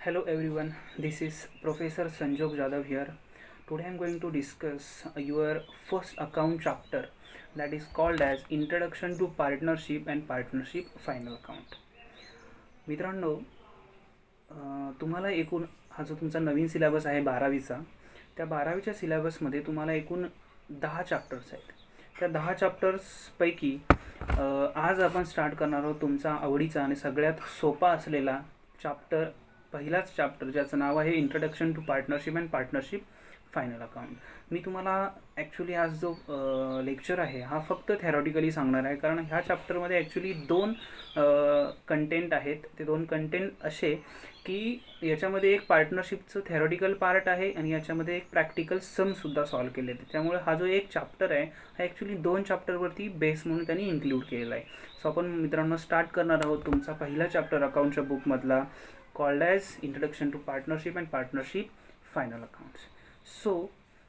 Hello everyone, this is Professor Sanjog Jadhav here. Today I am going to discuss your first account chapter that is called as Introduction to Partnership and Partnership Final Account. मित्रांनो, तुम्हाला एकूण हा जो तुमचा नवीन syllabus आहे 12वीचा, त्या 12वीच्या सिलेबसमध्ये तुम्हाला एकूण 10 चॅप्टर्स आहेत. त्या 10 चॅप्टर्सपैकी आज आपण स्टार्ट करणार आहोत तुमचा आवडीचा आणि सगळ्यात सोपा असलेला चॅप्टर, पहिलाच चॅप्टर ज्याचं नाव आहे introduction to partnership and partnership final account. मी तुम्हाला ॲक्च्युली आज जो लेक्चर आहे हा फक्त थेरॉटिकली सांगणार आहे, कारण ह्या चॅप्टरमध्ये ॲक्च्युली दोन कंटेंट आहेत. ते दोन कंटेंट असे की याच्यामध्ये एक पार्टनरशिपचं थेरॉटिकल पार्ट आहे आणि याच्यामध्ये एक प्रॅक्टिकल समसुद्धा सॉल्व केले आहेत. त्यामुळे हा जो एक चॅप्टर आहे हा ॲक्च्युली दोन चॅप्टरवरती बेस म्हणून त्यांनी इन्क्लूड केलेला आहे. सो आपण मित्रांनो स्टार्ट करणार आहोत तुमचा पहिला chapter अकाउंटच्या बुकमधला, called as Introduction to Partnership and Partnership Final Accounts. So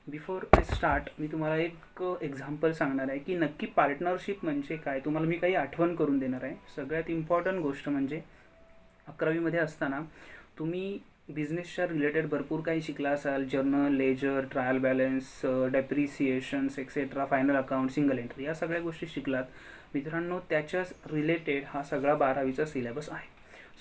before I start मी तुम्हाला एक एक्झाम्पल सांगणार आहे की नक्की पार्टनरशिप म्हणजे काय. तुम्हाला मी काही आठवण करून देणार आहे. सगळ्यात इम्पॉर्टंट गोष्ट म्हणजे 11वीमध्ये असताना तुम्ही बिझनेसच्या रिलेटेड भरपूर काही शिकला असाल. Journal, ledger, trial balance, depreciations etcetera, final account, single entry, या सगळ्या गोष्टी शिकलात मित्रांनो. त्याच्याच रिलेटेड हा सगळा 12वीचा सिलेबस आहे.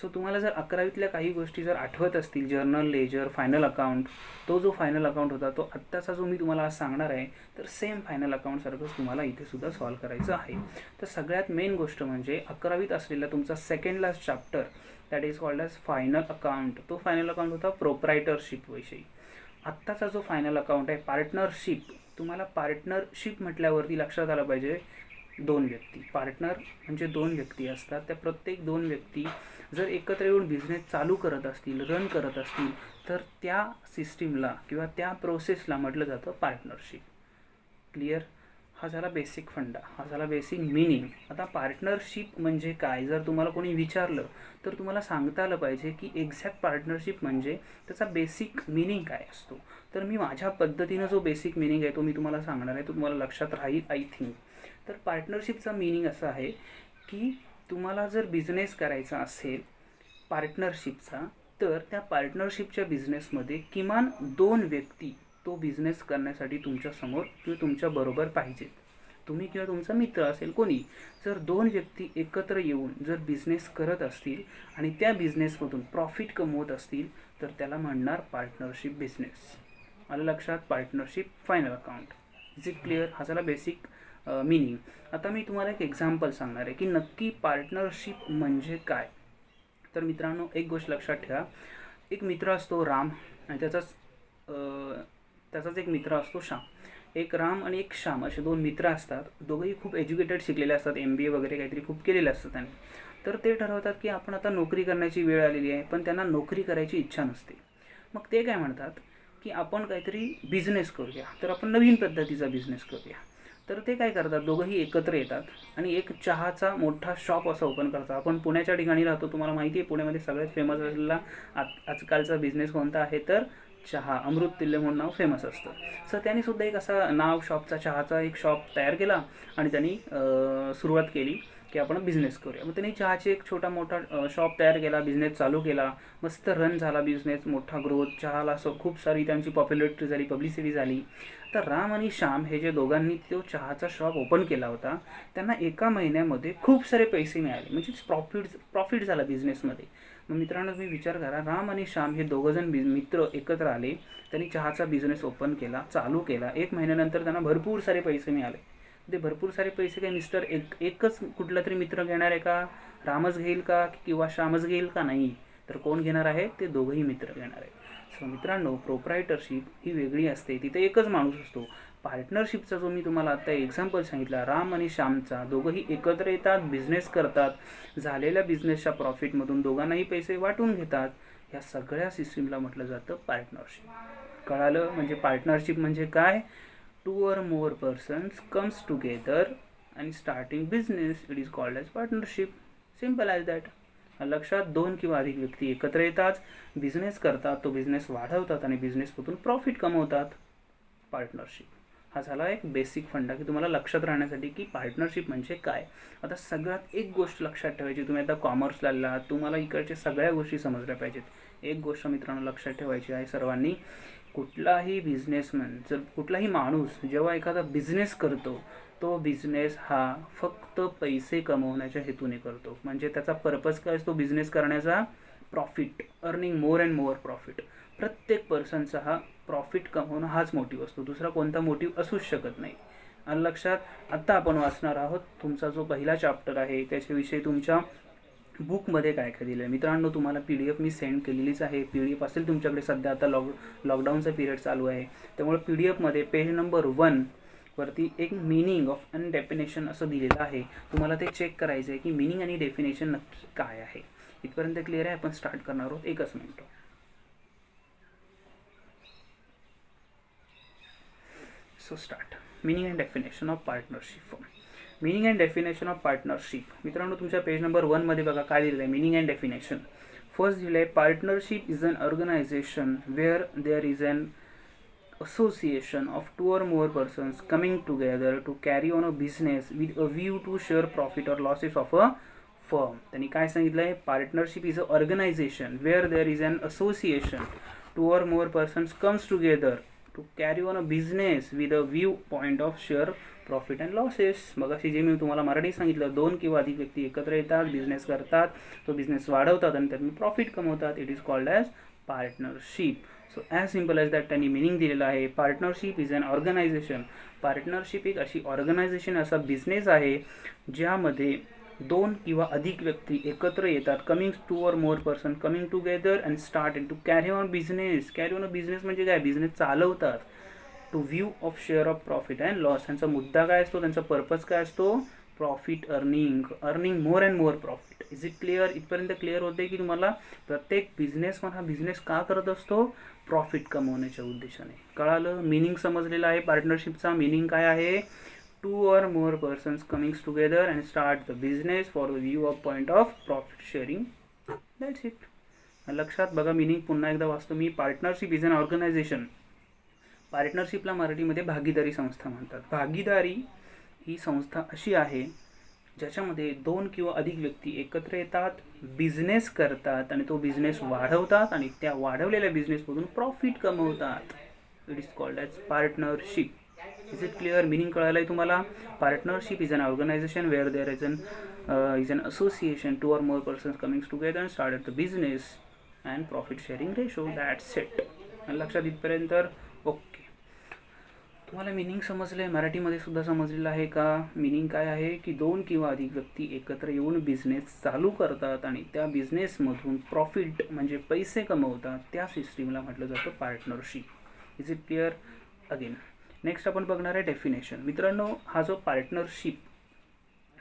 सो तुम्हाला जर 11वीतल्या काही गोष्टी जर आठवत असतील, जर्नल, लेजर, फायनल अकाउंट, तो जो फायनल अकाउंट होता तो आत्ताचा जो मी तुम्हाला आज सांगणार आहे, तर सेम फायनल अकाउंटसारखंच तुम्हाला इथे सुद्धा सॉल्व करायचं आहे. तर सगळ्यात मेन गोष्ट म्हणजे 11वीत असलेला तुमचा second last chapter that is called as final account. तो फायनल अकाउंट होता प्रोप्रायटरशिपविषयी. आत्ताचा जो फायनल अकाउंट आहे पार्टनरशिप, तुम्हाला पार्टनरशिप म्हटल्यावरती लक्षात आलं पाहिजे दोन व्यक्ती. पार्टनर म्हणजे दोन व्यक्ती असतात. त्या प्रत्येक दोन व्यक्ती जर एकत्र येऊन बिझनेस चालू करत असतील, रन करत असतील, तर त्या सिस्टीमला किंवा त्या प्रोसेसला म्हटलं जातं पार्टनरशिप. क्लिअर? हा झाला बेसिक फंडा, हा झाला बेसिक मिनिंग. आता पार्टनरशिप म्हणजे काय जर तुम्हाला कोणी विचारलं तर तुम्हाला सांगता आलं पाहिजे की एक्झॅक्ट पार्टनरशिप म्हणजे त्याचा बेसिक मिनिंग काय असतो. तर मी माझ्या पद्धतीनं जो बेसिक मिनिंग आहे तो मी तुम्हाला सांगणार आहे, तो तुम्हाला लक्षात राहील आय थिंक. तर पार्टनरशिपचा मिनिंग असा आहे की तुम्हाला जर बिझनेस करायचा असेल पार्टनरशिपचा, तर त्या पार्टनरशिपच्या बिझनेसमध्ये किमान दोन व्यक्ती तो बिझनेस करण्यासाठी तुमच्यासमोर किंवा तुमच्याबरोबर पाहिजेत. तुम्ही किंवा तुमचा मित्र असेल कोणी, जर दोन व्यक्ती एकत्र येऊन जर बिझनेस करत असतील आणि त्या बिझनेसमधून प्रॉफिट कमवत असतील तर त्याला म्हणणार पार्टनरशिप बिझनेस. आलं लक्षात? Partnership final account. Is it clear? हा झाला बेसिक मिनिंग. आता मी तुम्हाला एक एक्झाम्पल सांगणार आहे की नक्की पार्टनरशिप म्हणजे काय. तर मित्रांनो एक गोष्ट लक्षात ठेवा, एक मित्र असतो राम आणि त्याचाच एक मित्र असतो श्याम. एक राम आणि एक श्याम असे दोन मित्र असतात. दोघंही खूप एज्युकेटेड शिकलेले असतात, MBA वगैरे काहीतरी खूप केलेले असतात त्यांनी. तर ते ठरवतात की आपण आता नोकरी करण्याची वेळ आलेली आहे, पण त्यांना नोकरी करायची इच्छा नसते. मग ते काय म्हणतात की आपण काहीतरी बिझनेस करूया, तर आपण नवीन पद्धतीचा बिझनेस करूया. तर ते काय करतात, दोघंही एकत्र येतात आणि एक चहाचा मोठा शॉप असा ओपन करतात. आपण पुण्याच्या ठिकाणी राहतो, तुम्हाला माहिती आहे पुण्यामध्ये सगळ्यात फेमस असलेला आजकालचा बिझनेस कोणता आहे, तर चहा. अमृततुल्य म्हणून नाव फेमस असतं. सो त्यांनी सुद्धा एक असा नाव शॉपचा, चहाचा एक शॉप तयार केला आणि त्यांनी सुरुवात केली की आपण बिझनेस करूया. मग त्यांनी चहाचे एक छोटा मोठा शॉप तयार केला, बिझनेस चालू केला, मस्त रन झाला बिझनेस, मोठा ग्रोथ, चहाला असं खूप सारी त्यांची पॉप्युलॅरिटी झाली, पब्लिसिटी झाली. तर राम आणि श्याम हे जे दोघांनी तो चहाचा शॉप ओपन केला होता, त्यांना एका महिन्यामध्ये खूप सारे पैसे मिळाले, म्हणजे प्रॉफिट झाला बिझनेसमध्ये. मग मित्रांनो तुम्ही विचार करा, राम आणि श्याम हे दोघंजण मित्र एकत्र आले, त्यांनी चहाचा बिझनेस ओपन केला, चालू केला. एक महिन्यानंतर त्यांना भरपूर सारे पैसे मिळाले. ते भरपूर सारे पैसे काय मिस्टर एकच कुठला तरी मित्र घेणार आहे का, रामच घेईल का किंवा श्यामच घेईल का, नाही, तर कोण घेणार आहे, ते दोघंही मित्र घेणार आहे. सो मित्रांनो प्रोप्रायटरशिप ही वेगळी असते, तिथे एकच माणूस असतो. पार्टनरशिपचा जो मी तुम्हाला आता एक्झाम्पल सांगितला राम आणि श्यामचा, दोघंही एकत्र येतात, बिझनेस करतात, झालेल्या बिझनेसच्या प्रॉफिटमधून दोघांनाही पैसे वाटून घेतात. या सगळ्या सिस्टीमला म्हटलं जातं पार्टनरशिप. कळालं? म्हणजे पार्टनरशिप म्हणजे काय, 2 or more persons comes together and starting business, it is called as partnership. Simple as that. लक्षात? दोन किंवा अधिक व्यक्ती एकत्र येतात, बिझनेस करतात, तो बिझनेस वाढवतात आणि बिझनेसमधून प्रॉफिट कमवतात. पार्टनरशिप. हा झाला एक बेसिक फंडा की तुम्हाला लक्षात राहण्यासाठी की पार्टनरशिप म्हणजे काय. आता सगळ्यात एक गोष्ट लक्षात ठेवायची, तुम्ही आता कॉमर्सला आलात, तुम्हाला इकडच्या सगळ्या गोष्टी समजल्या पाहिजेत. एक गोष्ट मित्रांनो लक्षात ठेवायची आहे सर्वांनी, कुठलाही बिझनेसमॅन, जर कुठलाही माणूस जेव्हा एखादा बिझनेस करतो, तो बिझनेस हा फक्त पैसे कमवण्याच्या हेतूने करतो. म्हणजे त्याचा पर्पज काय असतो बिझनेस करण्याचा? Profit, earning more and more profit. प्रत्येक पर्सनचा हा प्रॉफिट कमवणं हाच मोटिव्ह असतो, दुसरा कोणता मोटिव्ह असूच शकत नाही. आणि लक्षात, आत्ता आपण वाचणार आहोत तुमचा जो पहिला चॅप्टर आहे त्याच्याविषयी तुमच्या बुकमध्ये काय काय दिलं आहे. मित्रांनो तुम्हाला PDF मी सेंड केलेलीच आहे. PDF असेल तुमच्याकडे, सध्या आता लॉकडाऊनचा पिरियड चालू आहे, त्यामुळे PDF मध्ये पेज नंबर 1 वरती एक मीनिंग ऑफ अँड डेफिनेशन असं दिलेलं आहे. तुम्हाला ते चेक करायचं आहे की मीनिंग आणि डेफिनेशन नक्की काय आहे. इथपर्यंत क्लिअर आहे. आपण स्टार्ट करणार आहोत. एकच minute. So start. Meaning and definition of partnership. Meaning and definition of partnership. मित्रांनो तुमच्या पेज नंबर 1मध्ये बघा काय दिलेलं आहे. मीनिंग अँड डेफिनेशन फर्स्ट दिलं आहे, partnership is an organisation where there is an association of 2 or more persons coming together to carry on a business with a view to share profit or losses of a firm. त्यांनी काय सांगितलं आहे, partnership is a organisation where there is an association 2 or more persons comes together to carry on a business with a view point of share profit and losses. मग अशी जे मी तुम्हाला मराठी सांगितलं, 2 किंवा अधिक व्यक्ती एकत्र येतात, बिझनेस करतात, तो बिझनेस वाढवतात आणि त्यातून प्रॉफिट कमवतात. It is called as partnership. So as simple as that त्यांनी मिनिंग दिलेलं आहे. Partnership is an organisation. Partnership एक अशी ऑर्गनायझेशन, असा बिझनेस आहे ज्यामध्ये 2 किंवा अधिक व्यक्ती एकत्र येतात. Coming 2 or more person coming together and start in to carry on business. Carry on a business म्हणजे काय, बिझनेस चालवतात. To view of share of profit and loss. त्यांचा मुद्दा काय असतो, त्यांचा पर्पज काय असतो, profit earning more and more profit. Is it clear? इथपर्यंत क्लिअर होते की तुम्हाला प्रत्येक बिझनेसमन हा बिझनेस का करत असतो, प्रॉफिट कमवण्याच्या उद्देशाने. कळालं? मिनिंग समजलेलं आहे पार्टनरशिपचा. मिनिंग काय आहे, 2 or more persons coming together and start the business for the view of point of profit sharing. That's it. लक्षात बघा, मिनिंग पुन्हा एकदा वाचतो मी. Partnership is an organisation. पार्टनरशिपला मराठीमध्ये भागीदारी संस्था म्हणतात. भागीदारी ही संस्था अशी आहे ज्याच्यामध्ये 2 किंवा अधिक व्यक्ती एकत्र येतात, बिझनेस करतात आणि तो बिझनेस वाढवतात आणि त्या वाढवलेल्या बिझनेसमधून प्रॉफिट कमवतात. It is called as partnership. Is it clear? Meaning कळालं आहे तुम्हाला? Partnership is an organisation where there is an association 2 or more persons coming together and started the business and profit sharing ratio. That's it. लक्षात इथपर्यंत? Okay. तुम्हाला meaning समजलं आहे, मराठीमध्ये सुद्धा समजलेलं आहे का? मिनिंग काय आहे की 2 किंवा अधिक व्यक्ती एकत्र येऊन बिझनेस चालू करतात आणि त्या बिझनेसमधून प्रॉफिट म्हणजे पैसे कमवतात. त्या सिस्टीमला म्हटलं जातं partnership. Is it clear? Again next आपण बघणार आहे डेफिनेशन. मित्रांनो हा जो पार्टनरशिप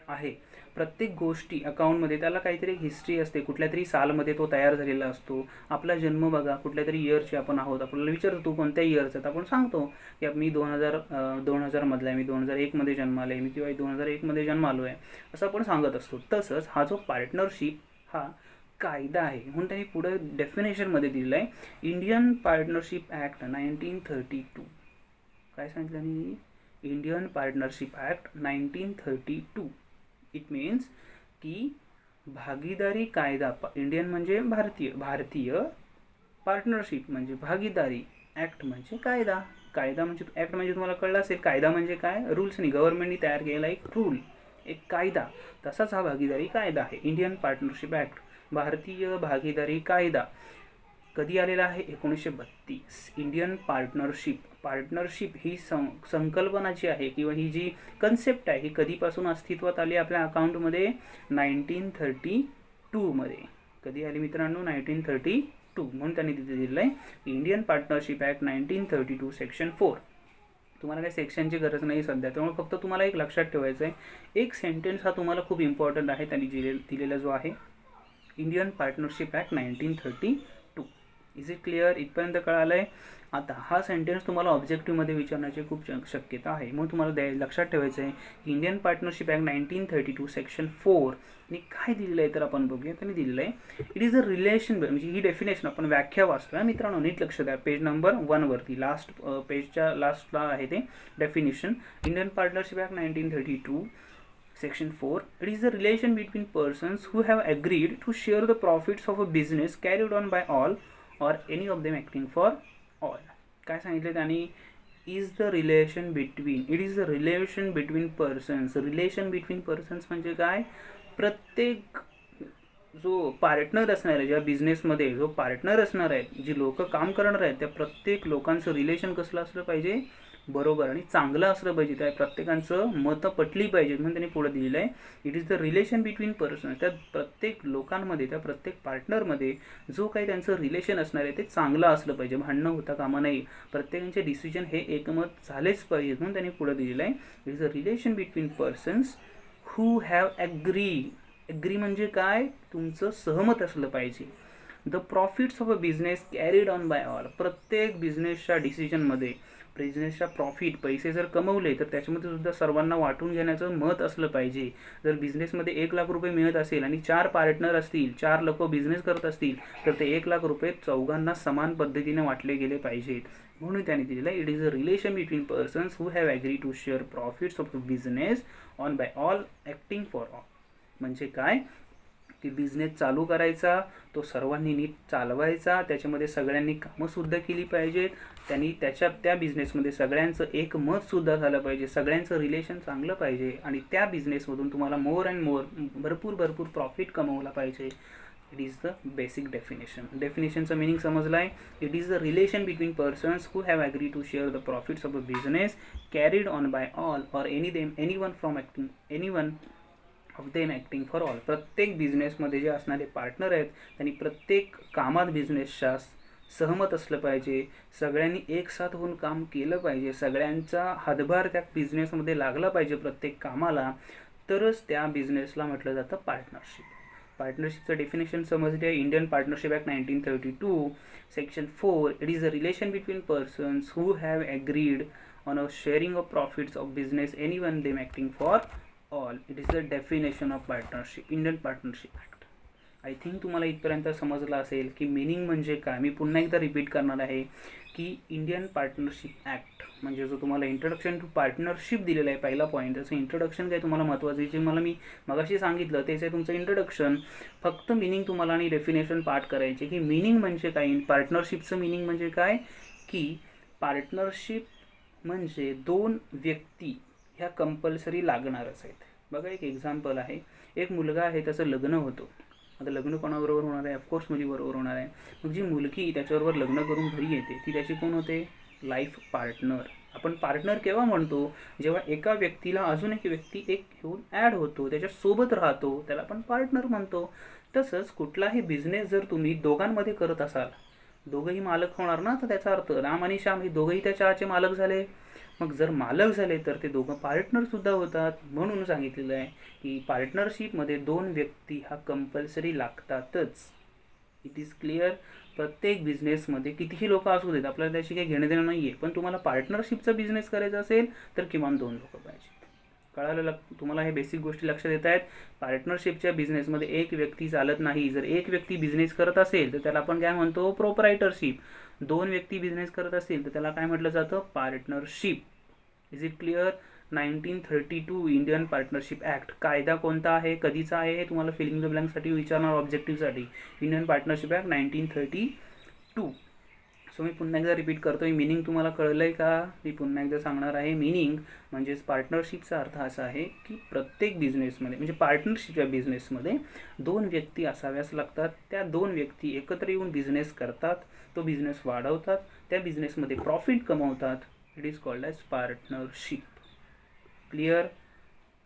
आहे, प्रत्येक गोष्टी अकाउंटमध्ये त्याला काहीतरी हिस्ट्री असते, कुठल्या तरी सालमध्ये तो तयार झालेला असतो. आपला जन्म बघा, कुठल्या तरी इयरचे आपण आहोत, आपल्याला विचारतो तू कोणत्या इयरचा, तर आपण सांगतो की मी 2000 मधला आहे, मी 2001मध्ये जन्माला आहे, मी किंवा 2001मध्ये जन्मालो आहे, असं आपण सांगत असतो. तसंच हा जो पार्टनरशिप हा कायदा आहे, म्हणून त्यांनी पुढे डेफिनेशनमध्ये दिलेलं आहे, इंडियन पार्टनरशिप ॲक्ट 1932. काय सांगितलं मी? Indian partnership act 1932. It means की भागीदारी कायदा, इंडियन म्हणजे भारतीय पार्टनरशिप म्हणजे भागीदारी, ॲक्ट म्हणजे कायदा. कायदा म्हणजे ॲक्ट म्हणजे तुम्हाला कळलं असेल, कायदा म्हणजे काय, रूल्सनी, गव्हर्नमेंटनी तयार केलेला एक रूल, एक कायदा. तसाच हा भागीदारी कायदा आहे. इंडियन पार्टनरशिप ॲक्ट, भारतीय भागीदारी कायदा कधी आलेला आहे? 1932. इंडियन पार्टनरशिप ही संकल्पनाची आहे किंवा ही जी कन्सेप्ट आहे ही कधीपासून अस्तित्वात आली आपल्या अकाउंटमध्ये? 1932मध्ये. कधी आली मित्रांनो? 1932. म्हणून त्यांनी तिथे दिलेलं आहे इंडियन पार्टनरशिप ॲक्ट 1932 सेक्शन 4. तुम्हाला काही सेक्शनची गरज नाही सध्या, त्यामुळे फक्त तुम्हाला एक लक्षात ठेवायचं आहे, एक सेंटेन्स हा तुम्हाला खूप इम्पॉर्टंट आहे. त्यांनी दिलेला जो आहे Indian partnership act 1932. Is it clear? इथपर्यंत कळालं आहे? आता हा सेंटेन्स तुम्हाला ऑब्जेक्टिव्हमध्ये विचारण्याची खूप शक्यता आहे, म्हणून तुम्हाला लक्षात ठेवायचं आहे की इंडियन पार्टनरशिप ॲक्ट 1932 सेक्शन 4 ने काय दिलेलं आहे तर आपण बघूया. त्यांनी दिलेलं आहे इट इज अ रिलेशन, म्हणजे ही डेफिनेशन आपण व्याख्या वाचतोय मित्रांनो, नीट लक्ष द्या. पेज नंबर 1 वरती लास्ट पेजच्या लास्टला आहे ते definition. Indian partnership act 1932 Section 4. It is the relation between persons who have agreed to share the profits of a business carried on by all or any of them acting for all. काय सांगितलं त्यांनी? Is the relation between, it is the relation between persons. Relation between persons म्हणजे काय? प्रत्येक जो partner असणार आहे, ज्या बिझनेसमध्ये जो पार्टनर असणार आहे, जी लोक काम करणार आहेत, त्या प्रत्येक लोकांचं रिलेशन कसलं असलं पाहिजे? बरोबर आणि चांगलं असलं पाहिजे. त्या प्रत्येकांचं मतं पटली पाहिजेत म्हणून त्यांनी पुढे दिलेलं आहे it is the relation between person. त्या प्रत्येक लोकांमध्ये, त्या प्रत्येक पार्टनरमध्ये जो काही त्यांचं रिलेशन असणार आहे ते चांगलं असलं पाहिजे, भांडणं होता कामा नाही, प्रत्येकांचे डिसिजन हे एकमत झालेच पाहिजेत म्हणून त्यांनी पुढे दिलेलं आहे it is the relation between persons who have agree म्हणजे काय? तुमचं सहमत असलं पाहिजे. The profits of a business carried on by all. प्रत्येक बिझनेसच्या डिसिजनमध्ये, बिझनेसच्या प्रॉफिट पैसे जर कमवले तर त्याच्यामध्ये सुद्धा सर्वांना वाटून घेण्याचं मत असलं पाहिजे. जर बिझनेसमध्ये 1 लाख रुपये मिळत असेल आणि 4 पार्टनर असतील, 4 लोक बिझनेस करत असतील तर ते 1 लाख रुपये चौघांना समान पद्धतीने वाटले गेले पाहिजेत म्हणून त्यांनी दिलेलं आहे it is a relation between persons who have agree to share profits of the business on by all acting for all. म्हणजे काय की बिझनेस चालू करायचा, तो सर्वांनी नीट चालवायचा, त्याच्यामध्ये सगळ्यांनी कामंसुद्धा केली पाहिजेत, त्यांनी त्या बिझनेसमध्ये सगळ्यांचं एक मतसुद्धा झालं पाहिजे, सगळ्यांचं रिलेशन चांगलं पाहिजे आणि त्या बिझनेसमधून तुम्हाला मोर अँड मोर भरपूर प्रॉफिट कमवला पाहिजे. It is the basic definition. डेफिनेशनचं मिनिंग समजलं आहे? It is the relation between persons who have agree to share the profits of a business carried on by all or anyone of them acting for all. प्रत्येक बिझनेसमध्ये जे असणारे partner आहेत त्यांनी प्रत्येक कामात बिझनेसच्या सहमत असलं पाहिजे, सगळ्यांनी एकसाथ होऊन काम केलं पाहिजे, सगळ्यांचा हातभार त्या बिझनेसमध्ये लागला पाहिजे प्रत्येक कामाला, तरच त्या बिझनेसला म्हटलं जातं पार्टनरशिप. पार्टनरशिपचं डेफिनेशन समजले आहे. Indian partnership act 1932 section 4. It is a relation between persons who have agreed on a sharing of profits of business anyone them acting for all. It is the definition of partnership, Indian partnership act. I think तुम्हाला इथपर्यंत समजलं असेल की meaning म्हणजे काय. मी पुन्हा एकदा repeat करणार आहे की इंडियन पार्टनरशिप ॲक्ट म्हणजे जो तुम्हाला इंट्रोडक्शन टू पार्टनरशिप दिलेला आहे पहिला पॉईंट, त्याचं इंट्रोडक्शन काय तुम्हाला महत्त्वाचं जे मला मी मगाशी सांगितलं तेच आहे तुमचं इंट्रोडक्शन. फक्त मिनिंग तुम्हाला आणि डेफिनेशन पाठ करायचे की मिनिंग म्हणजे काय, पार्टनरशिपचं मिनिंग म्हणजे काय की पार्टनरशिप म्हणजे 2 व्यक्ती ह्या कंपल्सरी लागणारच आहेत. बघा एक एक्झाम्पल आहे, एक मुलगा आहे त्याचं लग्न होतं. आता लग्न कोणाबरोबर होणार आहे? ऑफकोर्स मुलीबरोबर होणार आहे. मग जी मुलगी त्याच्याबरोबर लग्न करून घरी येते ती त्याची कोण होते? Life partner. आपण पार्टनर केव्हा म्हणतो? जेव्हा एका व्यक्तीला अजून एक व्यक्ती एक घेऊन ॲड होतो, त्याच्यासोबत राहतो, त्याला आपण पार्टनर म्हणतो. तसंच कुठलाही बिझनेस जर तुम्ही दोघांमध्ये करत असाल, दोघंही मालक होणार ना, तर त्याचा अर्थ राम आणि श्याम हे दोघंही त्या चहाचे मालक झाले. मग जर मालक झाले तर ते दोघं पार्टनरसुद्धा होतात. म्हणून सांगितलेलं आहे की पार्टनरशिपमध्ये 2 व्यक्ती हा कंपल्सरी लागतातच. It is clear. प्रत्येक बिझनेसमध्ये कितीही लोक असू देत, आपल्याला त्याशी काही घेणं देणं नाही आहे, पण तुम्हाला पार्टनरशिपचा बिझनेस करायचा असेल तर किमान 2 लोक पाहिजे. कळालं? तुम्हाला हे बेसिक गोष्टी लक्षात येत आहेत. पार्टनरशिपच्या बिझनेसमध्ये एक व्यक्ती चालत नाही. जर एक व्यक्ती बिझनेस करत असेल तर त्याला आपण काय म्हणतो? प्रोप्रायटरशिप. 2 व्यक्ती बिझनेस करत असतील तर त्याला काय म्हटलं जातं? Partnership. Is it clear? 1932 Indian partnership act. कायदा कोणता आहे, कधीचा आहे हे तुम्हाला फिलिंग द ब्लँकसाठी विचारणार ऑब्जेक्टिव्हसाठी. Indian partnership act 1932. सो मी पुन्हा एकदा रिपीट करतो आहे. मिनिंग तुम्हाला कळलं आहे का? मी पुन्हा एकदा सांगणार आहे. मिनिंग म्हणजेच पार्टनरशिपचा अर्थ असा आहे की प्रत्येक बिझनेसमध्ये म्हणजे पार्टनरशिपच्या बिझनेसमध्ये 2 व्यक्ती असाव्यास लागतात. त्या 2 व्यक्ती एकत्र येऊन बिझनेस करतात, तो बिझनेस वाढवतात, त्या बिझनेसमध्ये प्रॉफिट कमवतात. It is called as partnership. Clear?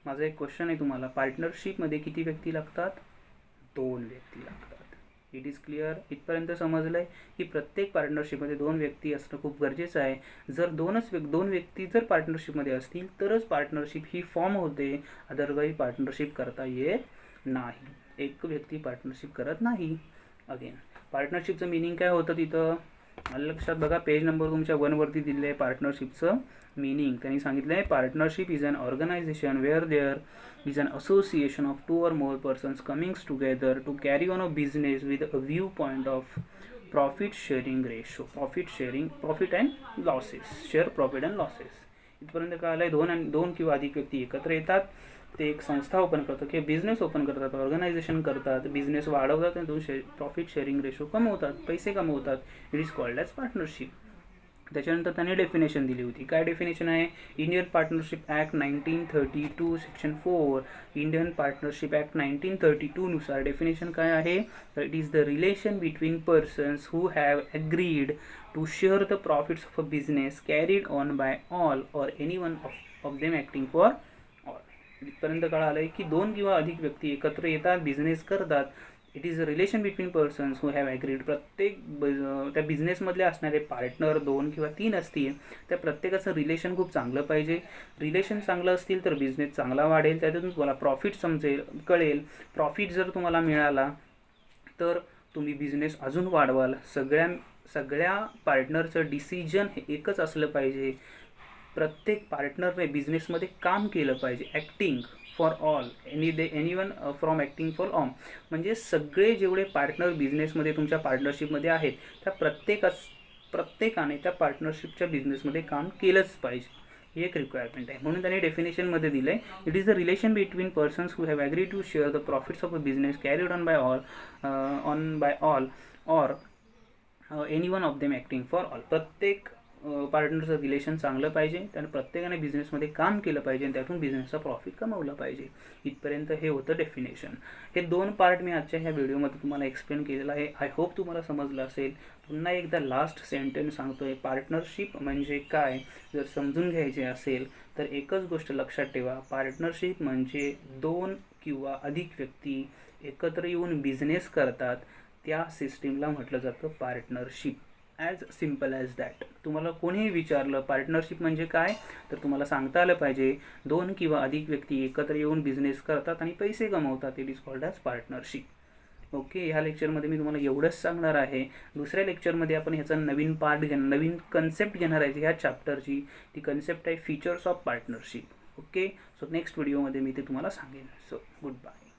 माझा एक क्वेश्चन आहे तुम्हाला, पार्टनरशिपमध्ये किती व्यक्ती लागतात? 2 व्यक्ती लागतात. It is clear? इथपर्यंत समजलं आहे की प्रत्येक पार्टनरशिपमध्ये 2 व्यक्ती असणं खूप गरजेचं आहे. जर 2 व्यक्ती जर पार्टनरशिपमध्ये असतील तरच पार्टनरशिप ही फॉर्म होते, अदरवाईज पार्टनरशिप करता येत नाही. एक व्यक्ती पार्टनरशिप करत नाही. अगेन पार्टनरशिपचं मिनिंग काय होतं तिथं? आलं लक्षात? बघा पेज नंबर तुमच्या 1 वरती दिलेलं आहे पार्टनरशिपचं मीनिंग. त्यांनी सांगितलं आहे partnership is an organisation where there is an association of 2 or more persons comings together to carry on a business with a view point of profit sharing ratio. Profit and losses, share profit and losses. इथपर्यंत काय आलं आहे? दोन किंवा अधिक व्यक्ती एकत्र येतात, ते एक संस्था ओपन करतात किंवा बिझनेस ओपन करतात, ऑर्गनायझेशन करतात, बिझनेस वाढवतात आणि दोन प्रॉफिट शेअरिंग रेशो कमवतात, पैसे कमवतात. It is called as partnership. त्याच्यानंतर त्याने डेफिनेशन दिली होती. काय डेफिनेशन आहे? Indian partnership act 1932 section 4. Indian partnership act 1932 नुसार डेफिनेशन काय आहे? तर it is the relation between persons who have agreed to share the profits of a business carried on by all or any one of them acting for all. इथपर्यंत कळालं आहे की 2 किंवा अधिक व्यक्ती एकत्र येतात, बिझनेस करतात. It is a relation between persons who have agreed. प्रत्येक त्या बिझनेसमधले असणारे पार्टनर 2 किंवा 3 असतील, त्या प्रत्येकाचं रिलेशन खूप चांगलं पाहिजे. रिलेशन चांगलं असतील तर बिझनेस चांगला वाढेल, त्यातून तुम्हाला प्रॉफिट कळेल. प्रॉफिट जर तुम्हाला मिळाला तर तुम्ही बिझनेस अजून वाढवाल. सगळ्या पार्टनरचं डिसिजन हे एकच असलं पाहिजे. प्रत्येक पार्टनरने बिझनेसमध्ये काम केलं पाहिजे. Acting for all, any one from acting for all, म्हणजे सगळे जेवढे पार्टनर बिझनेसमध्ये तुमच्या पार्टनरशिपमध्ये आहेत त्या प्रत्येकाने त्या पार्टनरशिपच्या बिझनेसमध्ये काम केलंच पाहिजे. ही एक रिक्वायरमेंट आहे. म्हणून त्यांनी डेफिनेशनमध्ये दिलं आहे it is the relation between persons who have agree to share the profits of a business carried on by all or any one of them acting for all. प्रत्येक पार्टनरचं रिलेशन चांगलं पाहिजे, त्याने प्रत्येकाने बिझनेसमध्ये काम केलं पाहिजे आणि त्यातून बिझनेसचा प्रॉफिट कमवला पाहिजे. इथपर्यंत हे होतं डेफिनेशन. हे 2 पार्ट मी आजच्या ह्या व्हिडिओमध्ये तुम्हाला एक्सप्लेन केलेलं आहे. आय होप तुम्हाला समजलं असेल. पुन्हा एकदा लास्ट सेंटेन्स सांगतोय, पार्टनरशिप म्हणजे काय जर समजून घ्यायचे असेल तर एकच गोष्ट लक्षात ठेवा, पार्टनरशिप म्हणजे 2 किंवा अधिक व्यक्ती एकत्र येऊन बिझनेस करतात, त्या सिस्टीमला म्हटलं जातं partnership. As simple as that. तुम्हाला कोणीही विचारलं पार्टनरशिप म्हणजे काय, तर तुम्हाला सांगता आलं पाहिजे 2 किंवा अधिक व्यक्ती एकत्र येऊन बिझनेस करतात आणि पैसे कमवतात. It is called as partnership. Okay, ह्या लेक्चरमध्ये मी तुम्हाला एवढंच सांगणार आहे. दुसऱ्या लेक्चरमध्ये आपण ह्याचा नवीन नवीन कन्सेप्ट घेणार आहे ह्या चॅप्टरची. ती कन्सेप्ट आहे features of partnership. Okay, so next व्हिडिओमध्ये मी ते तुम्हाला सांगेन. So good bye.